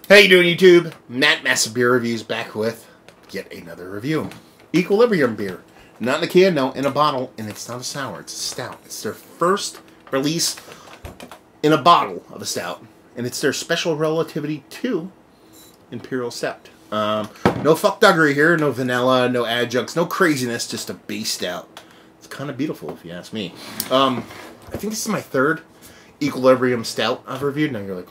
How you doing, YouTube? Matt Massive Beer Reviews back with yet another review. Equilibrium beer. Not in a can, no, in a bottle, and it's not a sour, it's a stout. It's their first release in a bottle of a stout, and it's their special Relativity 2 Imperial Stout. No fuckduggery here, no vanilla, no adjuncts, no craziness, just a base stout. It's kind of beautiful, if you ask me. I think this is my third Equilibrium Stout I've reviewed. Now you're like,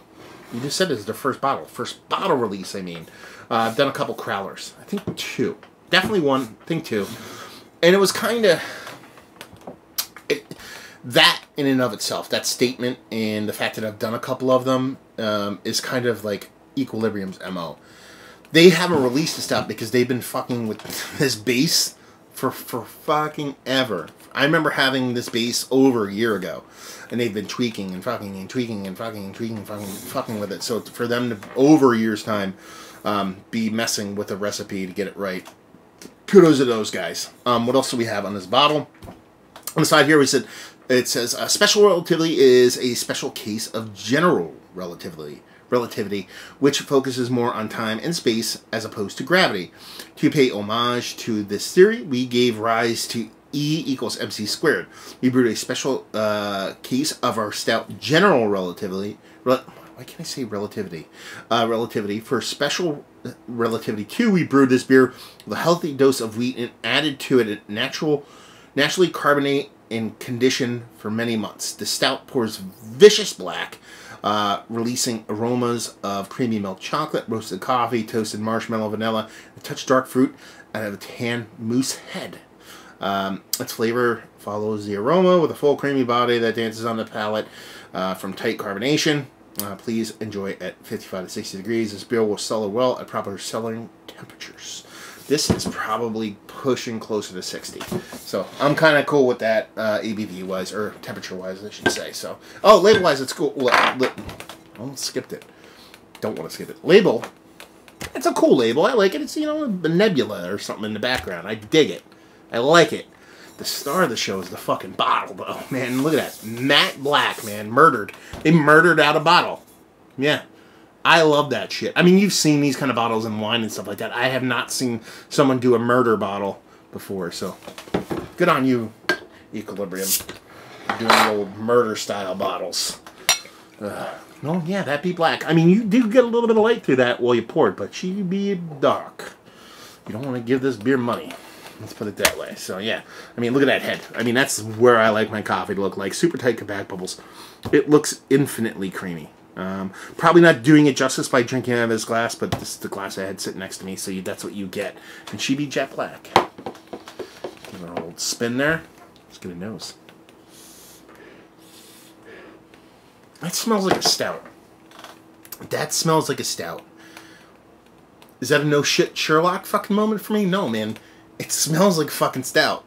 you just said this is their first bottle release, I mean. I've done a couple crowlers. I think two. Definitely one, I think two. And it was kind of... that in and of itself, that statement, and the fact that I've done a couple of them, is kind of like Equilibrium's MO. They haven't released a stout because they've been fucking with this base for fucking ever. I remember having this base over a year ago, and they've been tweaking and fucking and tweaking and fucking and tweaking and fucking with it. So for them to, over a year's time, be messing with the recipe to get it right, kudos to those guys. What else do we have on this bottle? On the side here, it says, Special Relativity is a special case of general relativity, which focuses more on time and space as opposed to gravity. To pay homage to this theory, we gave rise to E equals MC squared. We brewed a special case of our stout general relativity. Why can't I say relativity? Relativity. For special Relativity 2, we brewed this beer with a healthy dose of wheat and added to it a naturally carbonate and condition for many months. The stout pours vicious black, releasing aromas of creamy milk chocolate, roasted coffee, toasted marshmallow, vanilla, a touch of dark fruit, and a tan moose head. Its flavor follows the aroma with a full creamy body that dances on the palate from tight carbonation. Please enjoy at 55 to 60 degrees. This beer will sell well at proper selling temperatures. This is probably pushing closer to 60. So I'm kind of cool with that ABV-wise, or temperature-wise, I should say. So, oh, label-wise, it's cool. I almost skipped it. Don't want to skip it. Label. It's a cool label. I like it. It's, you know, a nebula or something in the background. I dig it. I like it. The star of the show is the fucking bottle, though. Man, look at that. Matte black, man. Murdered. They murdered out a bottle. Yeah. I love that shit. I mean, you've seen these kind of bottles in wine and stuff like that. I have not seen someone do a murder bottle before, so good on you, Equilibrium. Doing old murder-style bottles. Well, yeah, that'd be black. I mean, you do get a little bit of light through that while you pour it, but she'd be dark. You don't want to give this beer money. Let's put it that way. So, yeah. I mean, look at that head. I mean, that's where I like my coffee to look like. Super tight compact bubbles. It looks infinitely creamy. Probably not doing it justice by drinking out of this glass, but this is the glass I had sitting next to me, so that's what you get. And she be jet black. Give her an old spin there. Let's get a nose. That smells like a stout. That smells like a stout. Is that a no shit Sherlock fucking moment for me? No, man. It smells like fucking stout.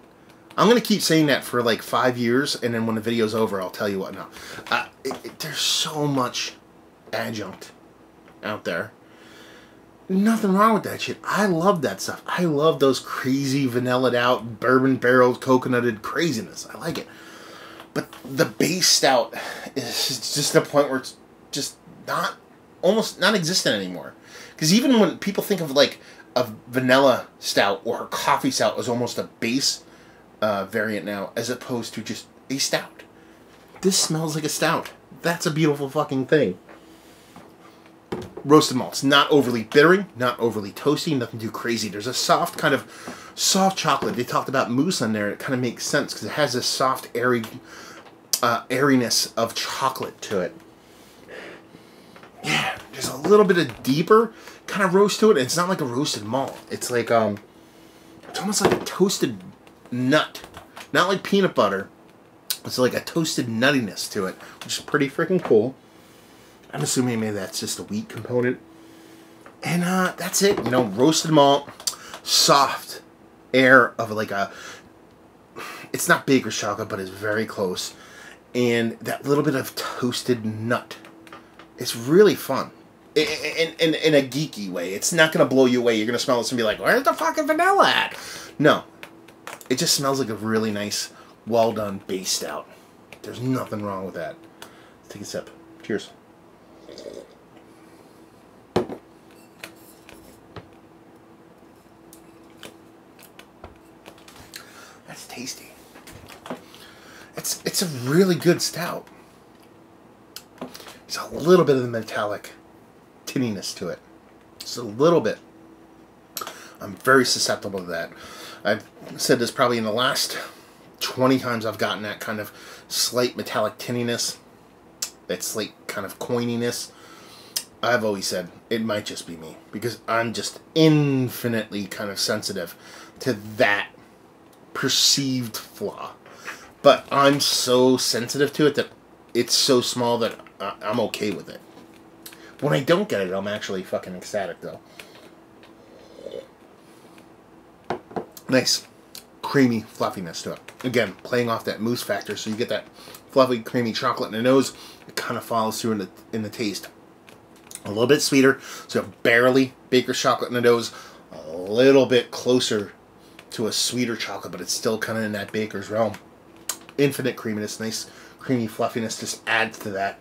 I'm going to keep saying that for like 5 years, and then when the video's over, I'll tell you what. No. There's so much adjunct out there. Nothing wrong with that shit. I love that stuff. I love those crazy vanillaed out, bourbon barreled, coconutted craziness. I like it. But the base stout is just a point where it's just almost not existent anymore. Because even when people think of like a vanilla stout or a coffee stout as almost a base variant now, as opposed to just a stout. This smells like a stout. That's a beautiful fucking thing. Roasted malts. Not overly bittering, not overly toasty, nothing too crazy. There's a soft kind of soft chocolate. They talked about mousse on there. It kind of makes sense because it has this soft, airy, airiness of chocolate to it. Yeah, there's a little bit of deeper kind of roast to it. It's not like a roasted malt. It's like, it's almost like a toasted nut. Not like peanut butter. It's like a toasted nuttiness to it, which is pretty freaking cool. I'm assuming maybe that's just a wheat component. And that's it. You know, roasted malt, soft air of like a... It's not baker's chocolate, but it's very close. And that little bit of toasted nut. It's really fun. In a geeky way. It's not going to blow you away. You're going to smell this and be like, where's the fucking vanilla at? No. It just smells like a really nice, well-done base stout. There's nothing wrong with that. Let's take a sip. Cheers. tasty. It's a really good stout. There's a little bit of the metallic tinniness to it. Just a little bit. I'm very susceptible to that. I've said this probably in the last 20 times I've gotten that kind of slight metallic tinniness, that slight kind of coininess. I've always said it might just be me, because I'm just infinitely kind of sensitive to that perceived flaw. But I'm so sensitive to it that it's so small that I'm okay with it. When I don't get it, I'm actually fucking ecstatic, though. Nice, creamy fluffiness to it. Again, playing off that mousse factor, so you get that fluffy, creamy chocolate in the nose. It kind of follows through in the taste. A little bit sweeter, so barely baker's chocolate in the nose. A little bit closer to a sweeter chocolate, but it's still kind of in that baker's realm. Infinite creaminess, nice creamy fluffiness just adds to that.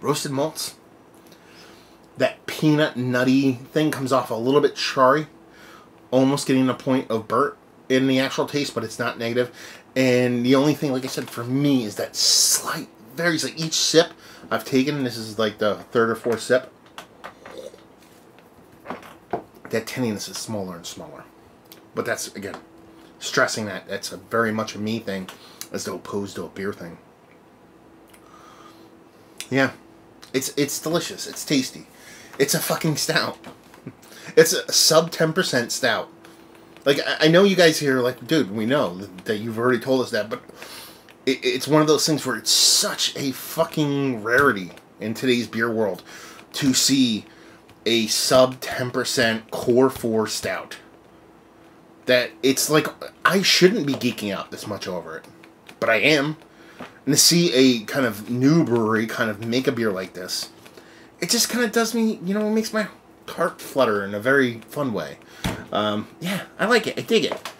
Roasted malts. That peanut nutty thing comes off a little bit charry, almost getting a point of burnt in the actual taste, but it's not negative. And the only thing, like I said, for me is that slight, very slight, each sip I've taken, this is like the third or fourth sip, that tinniness is smaller and smaller. But that's, again, stressing that that's a very much a me thing as opposed to a beer thing. Yeah, it's delicious. It's tasty. It's a fucking stout. It's a sub 10% stout. Like, I know you guys here are like, dude, we know that you've already told us that, but it's one of those things where it's such a fucking rarity in today's beer world to see a sub 10% core 4 stout. That it's like, I shouldn't be geeking out this much over it, but I am. And to see a kind of new brewery kind of make a beer like this, it just kind of does me, you know, it makes my heart flutter in a very fun way. Yeah, I like it. I dig it.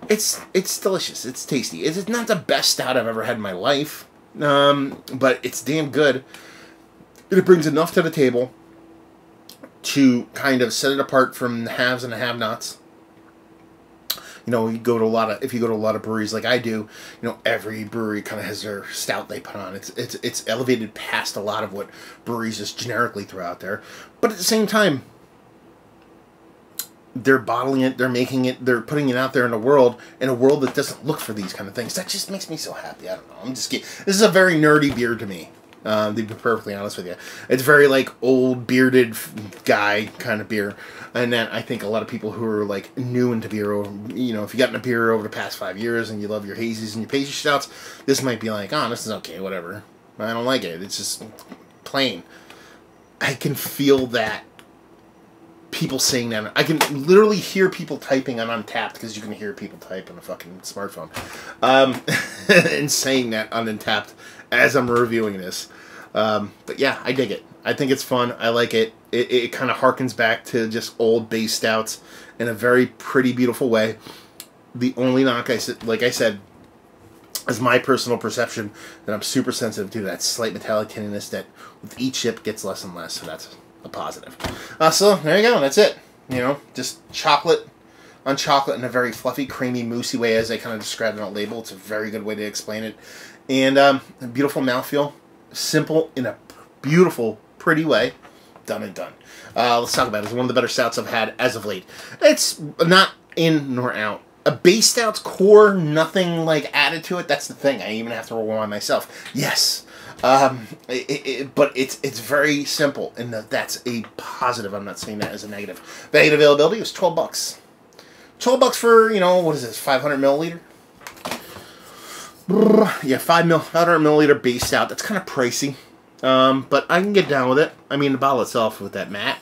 It's delicious. It's tasty. It's not the best stout I've ever had in my life, but it's damn good. It brings enough to the table to kind of set it apart from the haves and the have-nots. You know, if you go to a lot of breweries like I do, you know, every brewery kind of has their stout they put on. It's elevated past a lot of what breweries just generically throw out there. But at the same time, they're bottling it, they're making it, they're putting it out there in a world that doesn't look for these kind of things. That just makes me so happy. I don't know. I'm just kidding. This is a very nerdy beer to me. To be perfectly honest with you, it's very like old bearded guy kind of beer, and then I think a lot of people who are like new into beer, or you know, if you got into beer over the past 5 years and you love your hazies and your pastry stouts, this might be like, oh, this is okay, whatever. I don't like it. It's just plain. I can feel that. People saying that. I can literally hear people typing on Untapped, because you can hear people type on a fucking smartphone, and saying that on Untapped as I'm reviewing this. But yeah, I dig it. I think it's fun. I like it. It kind of harkens back to just old base stouts in a very pretty, beautiful way. The only knock, like I said, is my personal perception that I'm super sensitive to that slight metallic tinniness that with each sip gets less and less. So that's a positive. So there you go. That's it. You know, just chocolate on chocolate in a very fluffy, creamy, moussey way, as I kind of described on a label. It's a very good way to explain it. And a beautiful mouthfeel. Simple in a beautiful, pretty way. Done and done. Let's talk about it. It's one of the better stouts I've had as of late. It's not in nor out. A base stout's core, nothing like added to it. That's the thing. I even have to roll on myself. Yes. But it's very simple, and that's a positive. I'm not saying that as a negative. Value and availability was $12. $12 for, you know, what is this, 500 milliliter? Yeah, 500 milliliter base stout. That's kind of pricey, but I can get down with it. I mean, the bottle itself with that matte,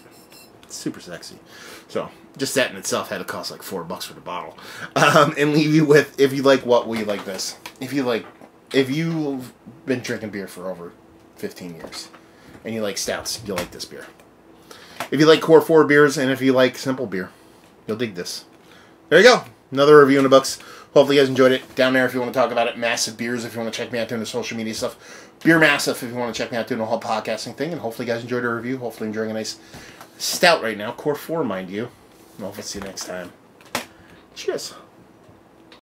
it's super sexy. So just that in itself had to cost like $4 for the bottle. And leave you with, if you like what we like this. If you've been drinking beer for over 15 years and you like stouts, you'll like this beer. If you like core 4 beers and if you like simple beer, you'll dig this. There you go. Another review in the books. Hopefully you guys enjoyed it. Down there if you want to talk about it. Massive Beers if you want to check me out doing the social media stuff. Beer Massive if you want to check me out doing the whole podcasting thing. And hopefully you guys enjoyed our review. Hopefully enjoying a nice stout right now. Core 4, mind you. And hopefully see you next time. Cheers.